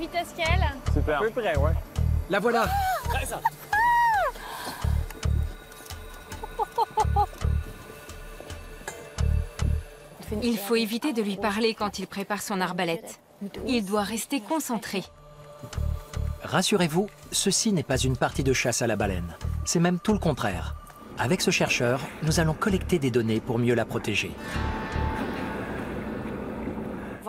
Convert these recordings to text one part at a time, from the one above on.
vitesse qu'elle. Super. À peu près, ouais. La voilà. Il faut éviter de lui parler quand il prépare son arbalète. Il doit rester concentré. Rassurez-vous, ceci n'est pas une partie de chasse à la baleine. C'est même tout le contraire. Avec ce chercheur, nous allons collecter des données pour mieux la protéger.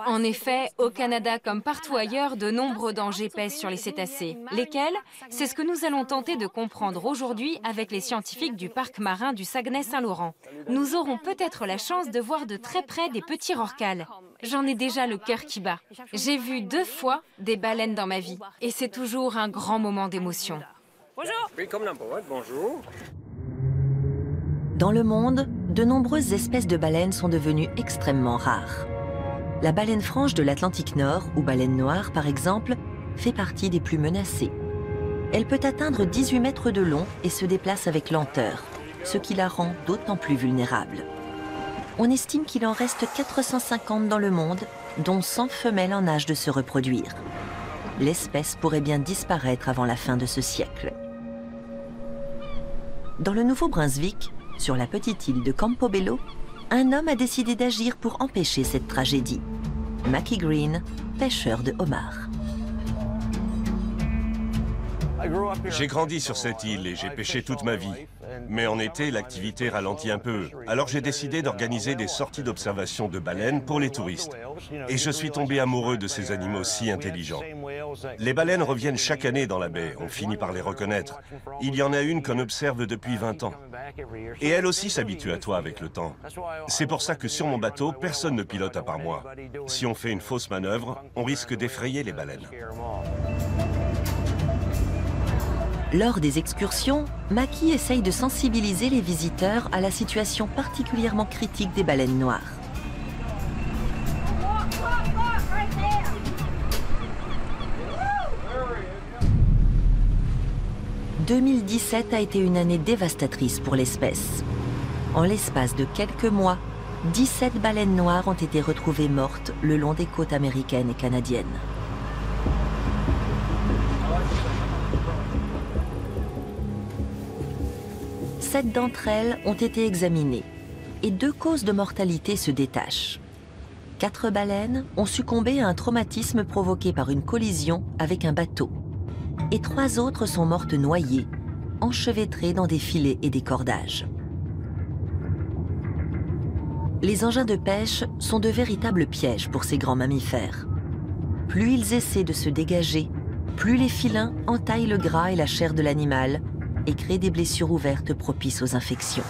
En effet, au Canada comme partout ailleurs, de nombreux dangers pèsent sur les cétacés. Lesquels? C'est ce que nous allons tenter de comprendre aujourd'hui avec les scientifiques du parc marin du Saguenay-Saint-Laurent. Nous aurons peut-être la chance de voir de très près des petits rorquals. J'en ai déjà le cœur qui bat. J'ai vu 2 fois des baleines dans ma vie et c'est toujours un grand moment d'émotion. Bonjour. Oui, comme number one, bonjour. Dans le monde, de nombreuses espèces de baleines sont devenues extrêmement rares. La baleine franche de l'Atlantique Nord, ou baleine noire par exemple, fait partie des plus menacées. Elle peut atteindre 18 mètres de long et se déplace avec lenteur, ce qui la rend d'autant plus vulnérable. On estime qu'il en reste 450 dans le monde, dont 100 femelles en âge de se reproduire. L'espèce pourrait bien disparaître avant la fin de ce siècle. Dans le Nouveau-Brunswick, sur la petite île de Campobello, un homme a décidé d'agir pour empêcher cette tragédie. Mackie Green, pêcheur de homards. J'ai grandi sur cette île et j'ai pêché toute ma vie. Mais en été, l'activité ralentit un peu. Alors j'ai décidé d'organiser des sorties d'observation de baleines pour les touristes. Et je suis tombé amoureux de ces animaux si intelligents. Les baleines reviennent chaque année dans la baie, on finit par les reconnaître. Il y en a une qu'on observe depuis 20 ans. Et elle aussi s'habitue à toi avec le temps. C'est pour ça que sur mon bateau, personne ne pilote à part moi. Si on fait une fausse manœuvre, on risque d'effrayer les baleines. Lors des excursions, Mackie essaye de sensibiliser les visiteurs à la situation particulièrement critique des baleines noires. « 2017 a été une année dévastatrice pour l'espèce. En l'espace de quelques mois, 17 baleines noires ont été retrouvées mortes le long des côtes américaines et canadiennes. Sept d'entre elles ont été examinées et 2 causes de mortalité se détachent. 4 baleines ont succombé à un traumatisme provoqué par une collision avec un bateau. Et 3 autres sont mortes noyées, enchevêtrées dans des filets et des cordages. Les engins de pêche sont de véritables pièges pour ces grands mammifères. Plus ils essaient de se dégager, plus les filins entaillent le gras et la chair de l'animal et créent des blessures ouvertes propices aux infections.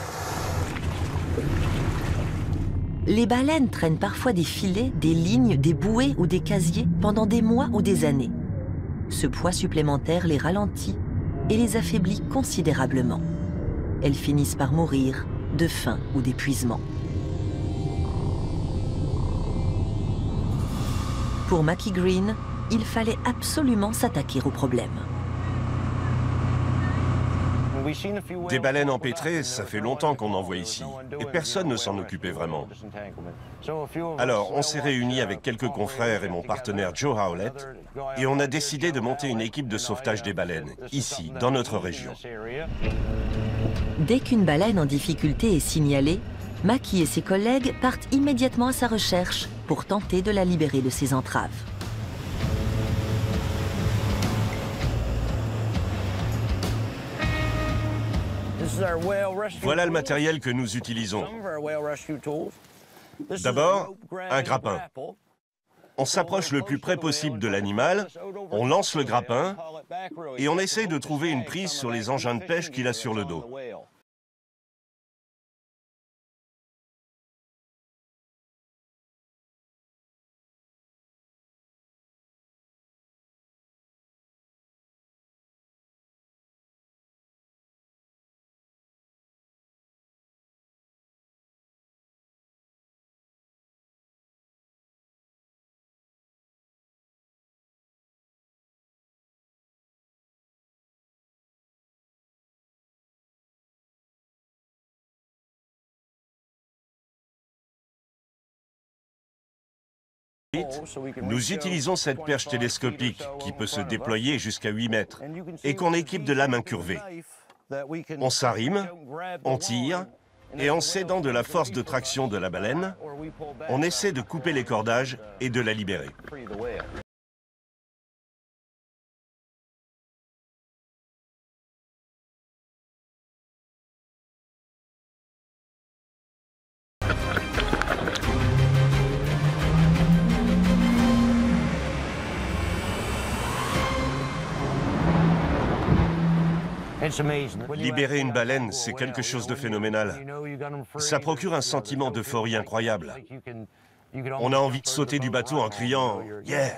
Les baleines traînent parfois des filets, des lignes, des bouées ou des casiers pendant des mois ou des années. Ce poids supplémentaire les ralentit et les affaiblit considérablement. Elles finissent par mourir de faim ou d'épuisement. Pour Mackie Green, il fallait absolument s'attaquer au problème. Des baleines empêtrées, ça fait longtemps qu'on en voit ici. Et personne ne s'en occupait vraiment. Alors, on s'est réunis avec quelques confrères et mon partenaire Joe Howlett, et on a décidé de monter une équipe de sauvetage des baleines, ici, dans notre région. Dès qu'une baleine en difficulté est signalée, Mackie et ses collègues partent immédiatement à sa recherche pour tenter de la libérer de ses entraves. Voilà le matériel que nous utilisons. D'abord, un grappin. On s'approche le plus près possible de l'animal, on lance le grappin et on essaye de trouver une prise sur les engins de pêche qu'il a sur le dos. Nous utilisons cette perche télescopique qui peut se déployer jusqu'à 8 mètres et qu'on équipe de lames incurvées. On s'arrime, on tire, et en s'aidant de la force de traction de la baleine, on essaie de couper les cordages et de la libérer. Libérer une baleine, c'est quelque chose de phénoménal. Ça procure un sentiment d'euphorie incroyable. On a envie de sauter du bateau en criant « Yeah !»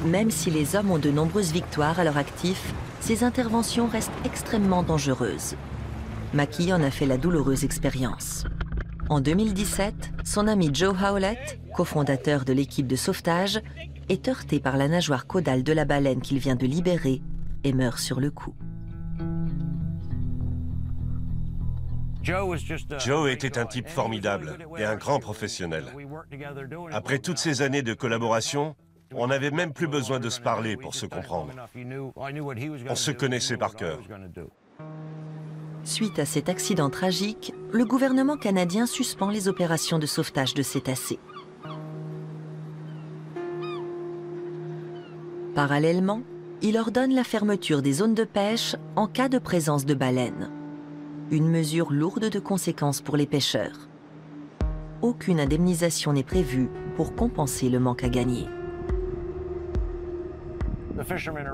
Même si les hommes ont de nombreuses victoires à leur actif, ces interventions restent extrêmement dangereuses. Mackie en a fait la douloureuse expérience. En 2017, son ami Joe Howlett, cofondateur de l'équipe de sauvetage, est heurté par la nageoire caudale de la baleine qu'il vient de libérer et meurt sur le coup. Joe était un type formidable et un grand professionnel. Après toutes ces années de collaboration, on n'avait même plus besoin de se parler pour se comprendre. On se connaissait par cœur. Suite à cet accident tragique, le gouvernement canadien suspend les opérations de sauvetage de cétacés. Parallèlement, il ordonne la fermeture des zones de pêche en cas de présence de baleines. Une mesure lourde de conséquences pour les pêcheurs. Aucune indemnisation n'est prévue pour compenser le manque à gagner.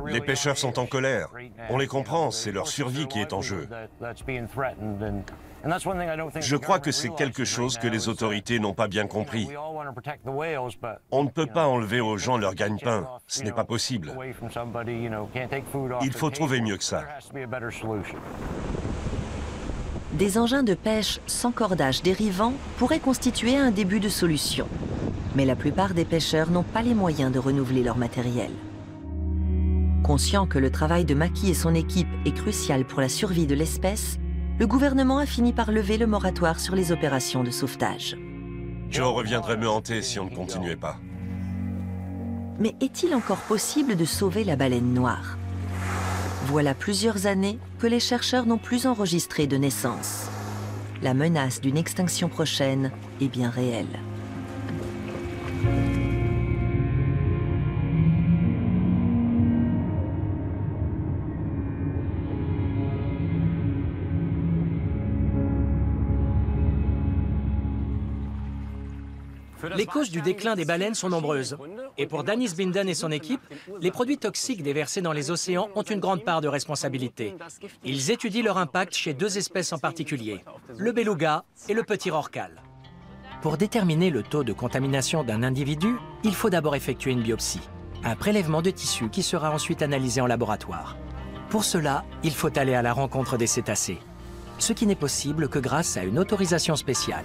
Les pêcheurs sont en colère. On les comprend, c'est leur survie qui est en jeu. Je crois que c'est quelque chose que les autorités n'ont pas bien compris. On ne peut pas enlever aux gens leur gagne-pain. Ce n'est pas possible. Il faut trouver mieux que ça. Des engins de pêche sans cordage dérivant pourraient constituer un début de solution. Mais la plupart des pêcheurs n'ont pas les moyens de renouveler leur matériel. Conscient que le travail de Mackie et son équipe est crucial pour la survie de l'espèce, le gouvernement a fini par lever le moratoire sur les opérations de sauvetage. Joe reviendrait me hanter si on ne continuait pas. Mais est-il encore possible de sauver la baleine noire? Voilà plusieurs années que les chercheurs n'ont plus enregistré de naissance. La menace d'une extinction prochaine est bien réelle. Les causes du déclin des baleines sont nombreuses. Et pour Dennis Binden et son équipe, les produits toxiques déversés dans les océans ont une grande part de responsabilité. Ils étudient leur impact chez deux espèces en particulier, le beluga et le petit rorqual. Pour déterminer le taux de contamination d'un individu, il faut d'abord effectuer une biopsie, un prélèvement de tissu qui sera ensuite analysé en laboratoire. Pour cela, il faut aller à la rencontre des cétacés, ce qui n'est possible que grâce à une autorisation spéciale.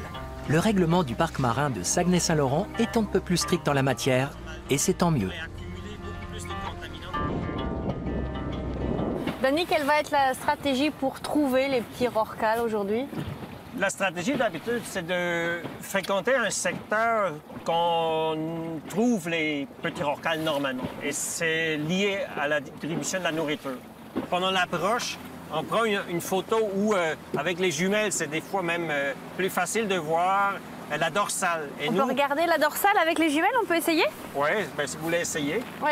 Le règlement du parc marin de Saguenay-Saint-Laurent est un peu plus strict en la matière, et c'est tant mieux. Danny, quelle va être la stratégie pour trouver les petits rorquals aujourd'hui? La stratégie d'habitude, c'est de fréquenter un secteur qu'on trouve les petits rorquals normalement. Et c'est lié à la distribution de la nourriture. Pendant l'approche, on prend une photo où, avec les jumelles, c'est des fois même plus facile de voir la dorsale. Et on peut regarder la dorsale avec les jumelles, on peut essayer? Oui, ben, si vous voulez essayer. Oui.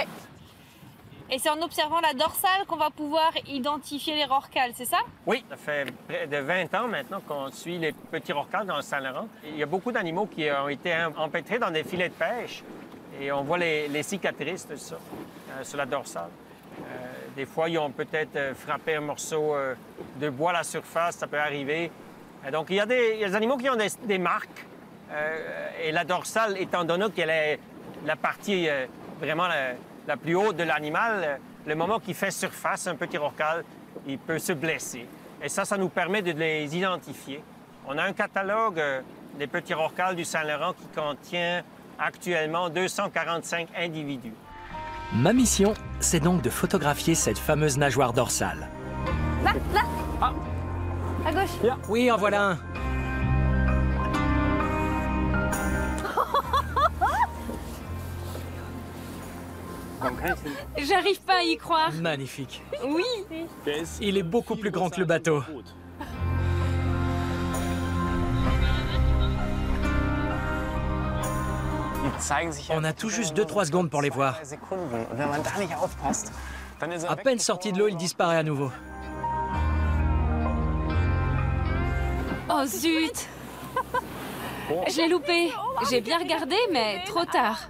Et c'est en observant la dorsale qu'on va pouvoir identifier les rorquals, c'est ça? Oui. Ça fait près de 20 ans maintenant qu'on suit les petits rorquals dans le Saint-Laurent. Il y a beaucoup d'animaux qui ont été empêtrés dans des filets de pêche. Et on voit les cicatrices de ça sur la dorsale. Des fois, ils ont peut-être frappé un morceau de bois à la surface, ça peut arriver. Donc, il y a des animaux qui ont des marques. Et la dorsale, étant donné qu'elle est la partie vraiment la plus haute de l'animal, le moment qu'il fait surface, un petit rorqual, il peut se blesser. Et ça nous permet de les identifier. On a un catalogue des petits rorquals du Saint-Laurent qui contient actuellement 245 individus. Ma mission, c'est donc de photographier cette fameuse nageoire dorsale. Là! Ah. À gauche. Oui, en voilà un. J'arrive pas à y croire. Magnifique. Oui. Il est beaucoup plus grand que le bateau. On a tout juste 2-3 secondes pour les voir. À peine sorti de l'eau, il disparaît à nouveau. Oh zut. J'ai loupé. J'ai bien regardé, mais trop tard.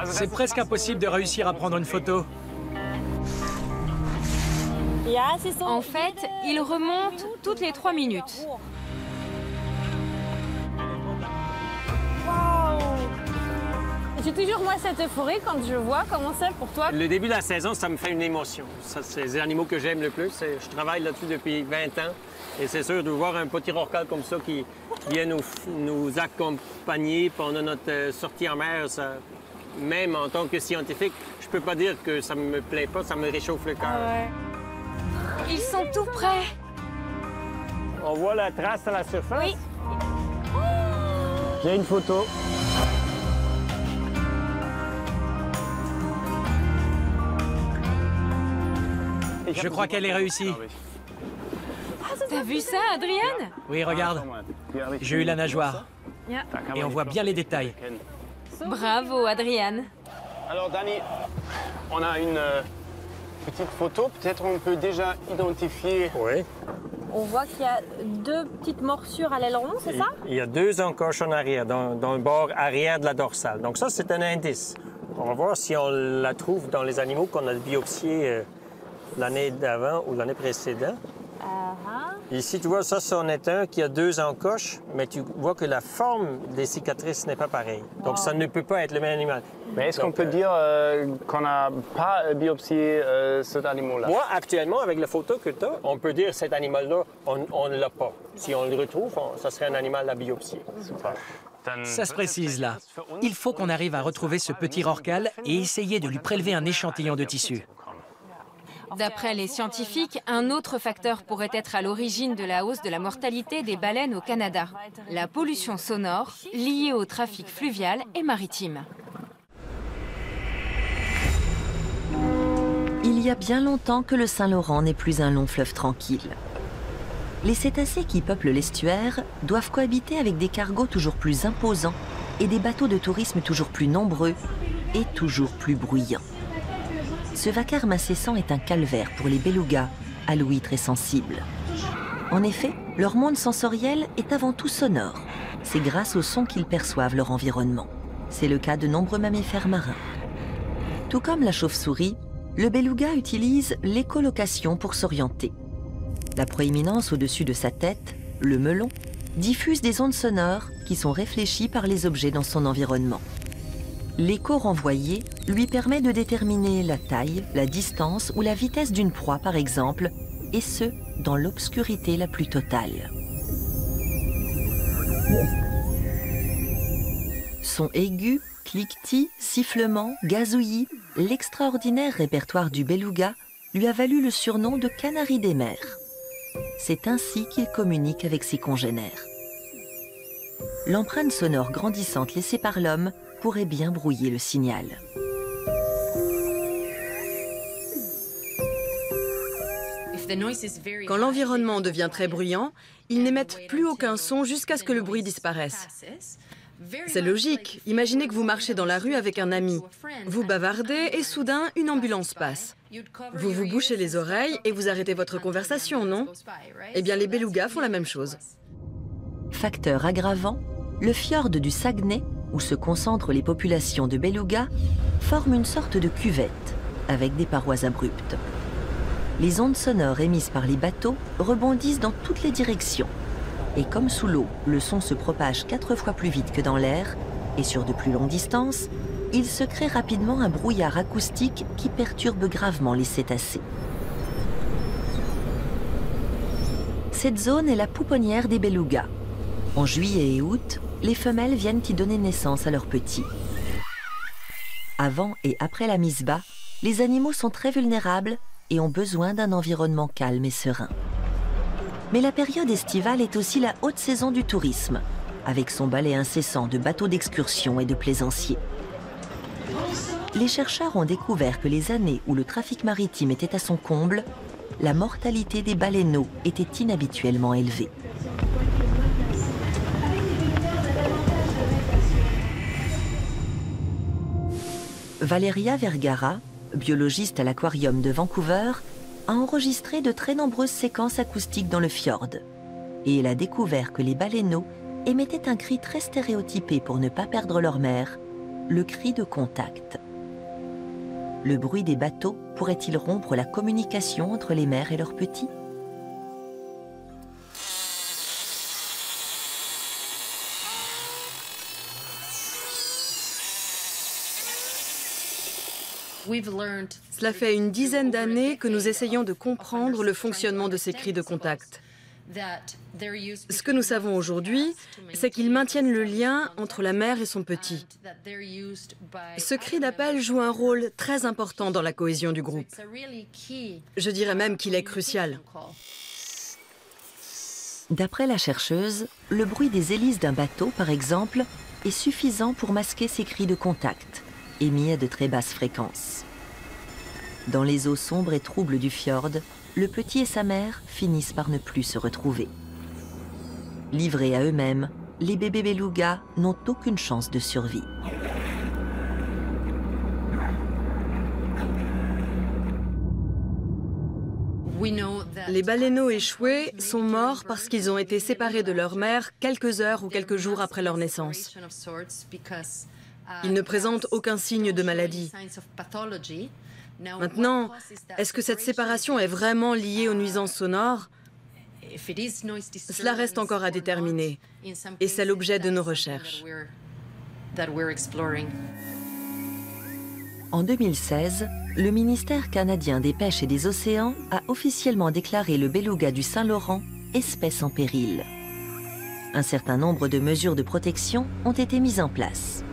C'est presque impossible de réussir à prendre une photo. En fait, il remonte toutes les 3 minutes. J'ai toujours, moi, cette euphorie quand je vois comment c'est pour toi. Le début de la saison, ça me fait une émotion. Ça, c'est les animaux que j'aime le plus. Je travaille là-dessus depuis 20 ans. Et c'est sûr de voir un petit rorqual comme ça qui vient nous accompagner pendant notre sortie en mer, ça, même en tant que scientifique, je peux pas dire que ça me plaît pas, ça me réchauffe le cœur. Ils sont tout près. On voit la trace à la surface? Oui. J'ai une photo. Je crois qu'elle est réussie. T'as vu ça, Adrian? Oui, regarde. J'ai eu la nageoire. Et on voit bien les détails. Bravo, Adrian. Alors, Dani, on a une petite photo. Peut-être on peut déjà identifier. Oui. On voit qu'il y a 2 petites morsures à l'aileron, c'est ça? Il y a 2 encoches en arrière, dans le bord arrière de la dorsale. Donc ça, c'est un indice. On va voir si on la trouve dans les animaux qu'on a biopsiés l'année d'avant ou l'année précédente. Ici, tu vois, ça, c'en est un qui a 2 encoches, mais tu vois que la forme des cicatrices n'est pas pareille. Donc, ça ne peut pas être le même animal. Mais est-ce qu'on peut dire qu'on n'a pas biopsié cet animal-là? Moi, actuellement, avec la photo que tu as, on peut dire que cet animal-là, on ne l'a pas. Si on le retrouve, ça serait un animal à biopsier. Super. Ça se précise là. Il faut qu'on arrive à retrouver ce petit rorqual et essayer de lui prélever un échantillon de tissu. D'après les scientifiques, un autre facteur pourrait être à l'origine de la hausse de la mortalité des baleines au Canada. La pollution sonore liée au trafic fluvial et maritime. Il y a bien longtemps que le Saint-Laurent n'est plus un long fleuve tranquille. Les cétacés qui peuplent l'estuaire doivent cohabiter avec des cargos toujours plus imposants et des bateaux de tourisme toujours plus nombreux et toujours plus bruyants. Ce vacarme incessant est un calvaire pour les belugas, à l'ouïe très sensible. En effet, leur monde sensoriel est avant tout sonore. C'est grâce au son qu'ils perçoivent leur environnement. C'est le cas de nombreux mammifères marins. Tout comme la chauve-souris, le beluga utilise l'écholocation pour s'orienter. La proéminence au-dessus de sa tête, le melon, diffuse des ondes sonores qui sont réfléchies par les objets dans son environnement. L'écho renvoyé lui permet de déterminer la taille, la distance ou la vitesse d'une proie, par exemple, et ce, dans l'obscurité la plus totale. Sons aigus, cliquetis, sifflements, gazouillis, l'extraordinaire répertoire du beluga lui a valu le surnom de canari des mers. C'est ainsi qu'il communique avec ses congénères. L'empreinte sonore grandissante laissée par l'homme pourrait bien brouiller le signal. Quand l'environnement devient très bruyant, ils n'émettent plus aucun son jusqu'à ce que le bruit disparaisse. C'est logique. Imaginez que vous marchez dans la rue avec un ami. Vous bavardez et soudain, une ambulance passe. Vous vous bouchez les oreilles et vous arrêtez votre conversation, non? Eh bien, les belugas font la même chose. Facteur aggravant, le fjord du Saguenay, où se concentrent les populations de belugas, forme une sorte de cuvette, avec des parois abruptes. Les ondes sonores émises par les bateaux rebondissent dans toutes les directions. Et comme sous l'eau, le son se propage 4 fois plus vite que dans l'air, et sur de plus longues distances, il se crée rapidement un brouillard acoustique qui perturbe gravement les cétacés. Cette zone est la pouponnière des belugas. En juillet et août, les femelles viennent y donner naissance à leurs petits. Avant et après la mise bas, les animaux sont très vulnérables et ont besoin d'un environnement calme et serein. Mais la période estivale est aussi la haute saison du tourisme, avec son balai incessant de bateaux d'excursion et de plaisanciers. Les chercheurs ont découvert que les années où le trafic maritime était à son comble, la mortalité des baleineaux était inhabituellement élevée. Valeria Vergara, biologiste à l'aquarium de Vancouver, a enregistré de très nombreuses séquences acoustiques dans le fjord. Et elle a découvert que les baleineaux émettaient un cri très stéréotypé pour ne pas perdre leur mère, le cri de contact. Le bruit des bateaux pourrait-il rompre la communication entre les mères et leurs petits ? Cela fait une dizaine d'années que nous essayons de comprendre le fonctionnement de ces cris de contact. Ce que nous savons aujourd'hui, c'est qu'ils maintiennent le lien entre la mère et son petit. Ce cri d'appel joue un rôle très important dans la cohésion du groupe. Je dirais même qu'il est crucial. D'après la chercheuse, le bruit des hélices d'un bateau, par exemple, est suffisant pour masquer ces cris de contact, émis à de très basses fréquences. Dans les eaux sombres et troubles du fjord, le petit et sa mère finissent par ne plus se retrouver. Livrés à eux-mêmes, les bébés belugas n'ont aucune chance de survie. Les baleineaux échoués sont morts parce qu'ils ont été séparés de leur mère quelques heures ou quelques jours après leur naissance. Ils ne présentent aucun signe de maladie. Maintenant, est-ce que cette séparation est vraiment liée aux nuisances sonores ? Cela reste encore à déterminer, et c'est l'objet de nos recherches. En 2016, le ministère canadien des Pêches et des Océans a officiellement déclaré le beluga du Saint-Laurent espèce en péril. Un certain nombre de mesures de protection ont été mises en place,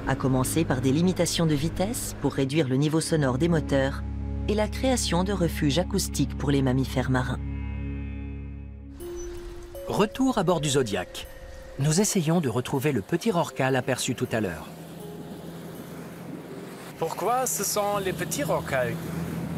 à commencer par des limitations de vitesse pour réduire le niveau sonore des moteurs et la création de refuges acoustiques pour les mammifères marins. Retour à bord du Zodiac. Nous essayons de retrouver le petit rorqual aperçu tout à l'heure. Pourquoi ce sont les petits rorquals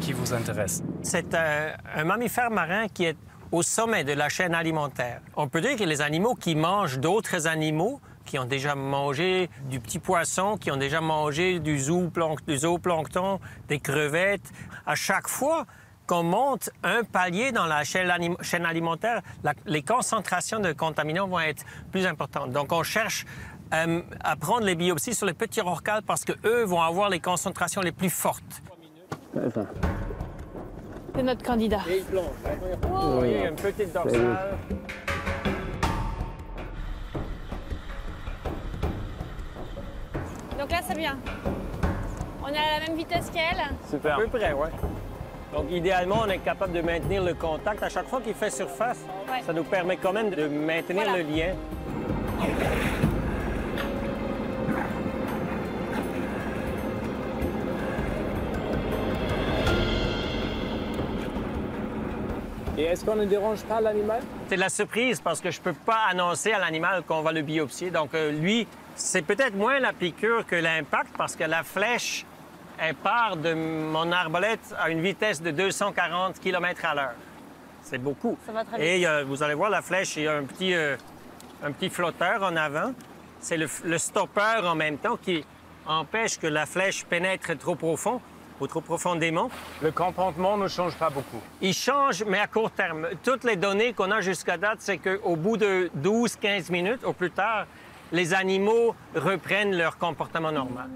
qui vous intéressent? C'est un mammifère marin qui est au sommet de la chaîne alimentaire. On peut dire que les animaux qui mangent d'autres animaux, qui ont déjà mangé du petit poisson, qui ont déjà mangé du zooplancton, des crevettes, à chaque fois qu'on monte un palier dans la chaîne alimentaire, les concentrations de contaminants vont être plus importantes. Donc, on cherche à prendre les biopsies sur les petits rorquals parce qu'eux vont avoir les concentrations les plus fortes. C'est notre candidat. Et il plonge. Oh, oui, une petite dorsale. Donc là, c'est bien. On est à la même vitesse qu'elle. Super. À peu près, oui. Donc, idéalement, on est capable de maintenir le contact. À chaque fois qu'il fait surface, ça nous permet quand même de maintenir le lien. Et est-ce qu'on ne dérange pas l'animal? C'est de la surprise parce que je ne peux pas annoncer à l'animal qu'on va le biopsier. Donc, lui, c'est peut-être moins la piqûre que l'impact parce que la flèche, elle part de mon arbalète à une vitesse de 240 km/h. C'est beaucoup. Ça va très vite. Et vous allez voir, la flèche, il y a un petit flotteur en avant. C'est le stopper en même temps qui empêche que la flèche pénètre trop profond ou trop profondément. Le comportement ne change pas beaucoup. Il change, mais à court terme. Toutes les données qu'on a jusqu'à date, c'est qu'au bout de 12-15 minutes, au plus tard, les animaux reprennent leur comportement normal.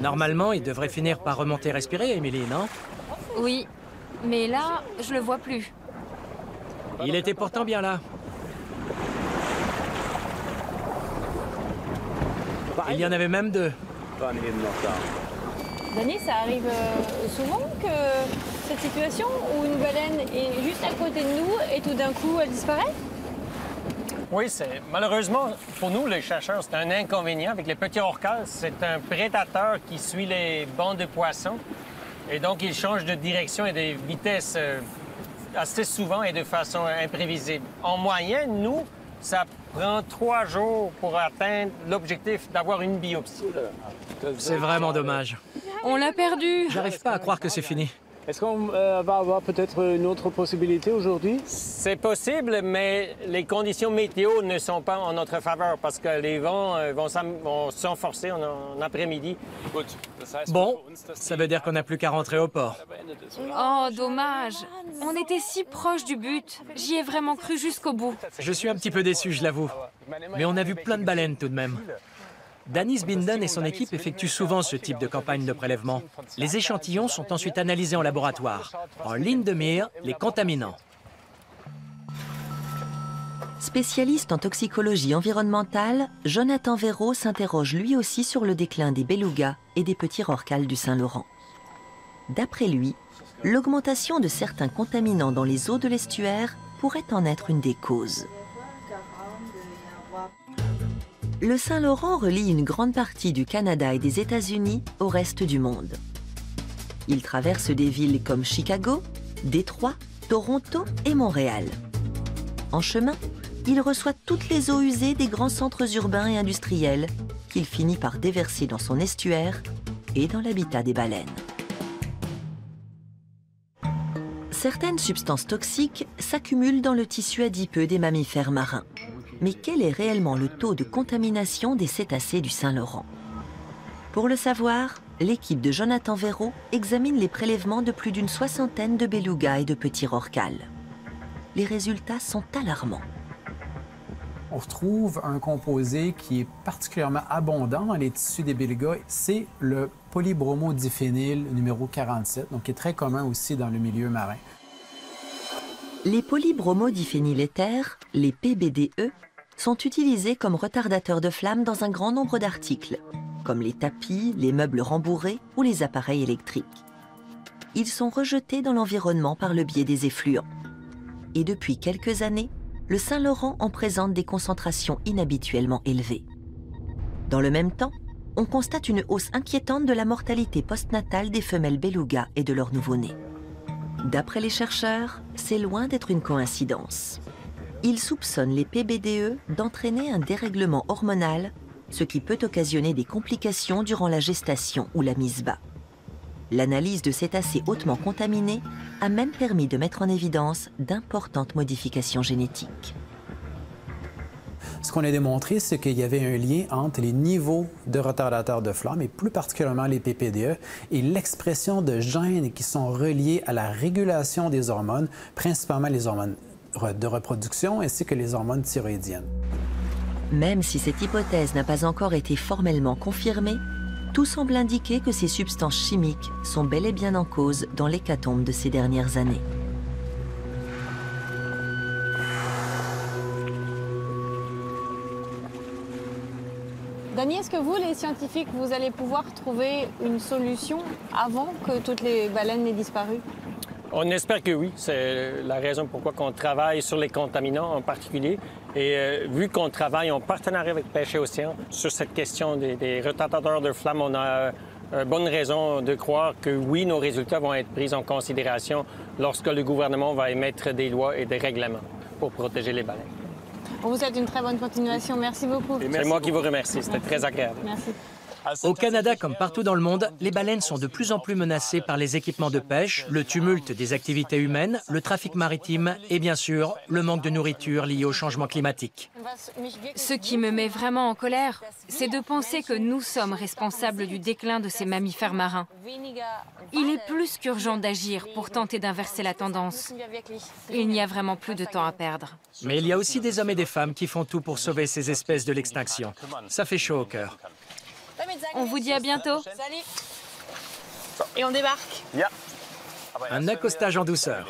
Normalement, il devrait finir par remonter respirer, Émilie, non? Oui, mais là, je le vois plus. Il était pourtant bien là. Il y en avait même deux. Danny, ça arrive souvent que cette situation où une baleine est juste à côté de nous et tout d'un coup elle disparaît? Oui, malheureusement, pour nous, les chercheurs, c'est un inconvénient. Avec les petits orcas, c'est un prédateur qui suit les bancs de poissons. Et donc, il change de direction et de vitesse assez souvent et de façon imprévisible. En moyenne, nous, ça prend 3 jours pour atteindre l'objectif d'avoir une biopsie. C'est vraiment dommage. On l'a perdu. J'arrive pas à croire que c'est fini. Est-ce qu'on va avoir peut-être une autre possibilité aujourd'hui? C'est possible, mais les conditions météo ne sont pas en notre faveur parce que les vents vont s'enforcer en après-midi. Bon, ça veut dire qu'on n'a plus qu'à rentrer au port. Oh, dommage. On était si proche du but. J'y ai vraiment cru jusqu'au bout. Je suis un petit peu déçu, je l'avoue. Mais on a vu plein de baleines tout de même. Danis Binden et son équipe effectuent souvent ce type de campagne de prélèvement. Les échantillons sont ensuite analysés en laboratoire. En ligne de mire, les contaminants. Spécialiste en toxicologie environnementale, Jonathan Verreau s'interroge lui aussi sur le déclin des belugas et des petits rorquals du Saint-Laurent. D'après lui, l'augmentation de certains contaminants dans les eaux de l'estuaire pourrait en être une des causes. Le Saint-Laurent relie une grande partie du Canada et des États-Unis au reste du monde. Il traverse des villes comme Chicago, Détroit, Toronto et Montréal. En chemin, il reçoit toutes les eaux usées des grands centres urbains et industriels qu'il finit par déverser dans son estuaire et dans l'habitat des baleines. Certaines substances toxiques s'accumulent dans le tissu adipeux des mammifères marins. Mais quel est réellement le taux de contamination des cétacés du Saint-Laurent? Pour le savoir, l'équipe de Jonathan Verreau examine les prélèvements de plus d'une 60aine de belugas et de petits rorquals. Les résultats sont alarmants. On retrouve un composé qui est particulièrement abondant dans les tissus des belugas. C'est le polybromodiphényl numéro 47, donc qui est très commun aussi dans le milieu marin. Les polybromodiphényléthers, les PBDE, sont utilisés comme retardateurs de flammes dans un grand nombre d'articles, comme les tapis, les meubles rembourrés ou les appareils électriques. Ils sont rejetés dans l'environnement par le biais des effluents. Et depuis quelques années, le Saint-Laurent en présente des concentrations inhabituellement élevées. Dans le même temps, on constate une hausse inquiétante de la mortalité postnatale des femelles belugas et de leurs nouveau-nés. D'après les chercheurs, c'est loin d'être une coïncidence. Ils soupçonnent les PBDE d'entraîner un dérèglement hormonal, ce qui peut occasionner des complications durant la gestation ou la mise bas. L'analyse de cétacés hautement contaminés a même permis de mettre en évidence d'importantes modifications génétiques. Ce qu'on a démontré, c'est qu'il y avait un lien entre les niveaux de retardateurs de flamme, et plus particulièrement les PPDE, et l'expression de gènes qui sont reliés à la régulation des hormones, principalement les hormones de reproduction ainsi que les hormones thyroïdiennes. Même si cette hypothèse n'a pas encore été formellement confirmée, tout semble indiquer que ces substances chimiques sont bel et bien en cause dans l'hécatombe de ces dernières années. Danny, est-ce que vous, les scientifiques, vous allez pouvoir trouver une solution avant que toutes les baleines n'aient disparu? On espère que oui. C'est la raison pourquoi on travaille sur les contaminants en particulier. Et vu qu'on travaille en partenariat avec Pêche et Océan sur cette question des retardateurs de flammes, on a bonne raison de croire que oui, nos résultats vont être pris en considération lorsque le gouvernement va émettre des lois et des règlements pour protéger les baleines. On vous souhaite une très bonne continuation. Merci beaucoup. C'est moi qui vous remercie. C'était très agréable. Merci. Au Canada, comme partout dans le monde, les baleines sont de plus en plus menacées par les équipements de pêche, le tumulte des activités humaines, le trafic maritime et bien sûr, le manque de nourriture lié au changement climatique. Ce qui me met vraiment en colère, c'est de penser que nous sommes responsables du déclin de ces mammifères marins. Il est plus qu'urgent d'agir pour tenter d'inverser la tendance. Il n'y a vraiment plus de temps à perdre. Mais il y a aussi des hommes et des femmes qui font tout pour sauver ces espèces de l'extinction. Ça fait chaud au cœur. On vous dit à bientôt. Salut. Et on débarque. Un accostage en douceur.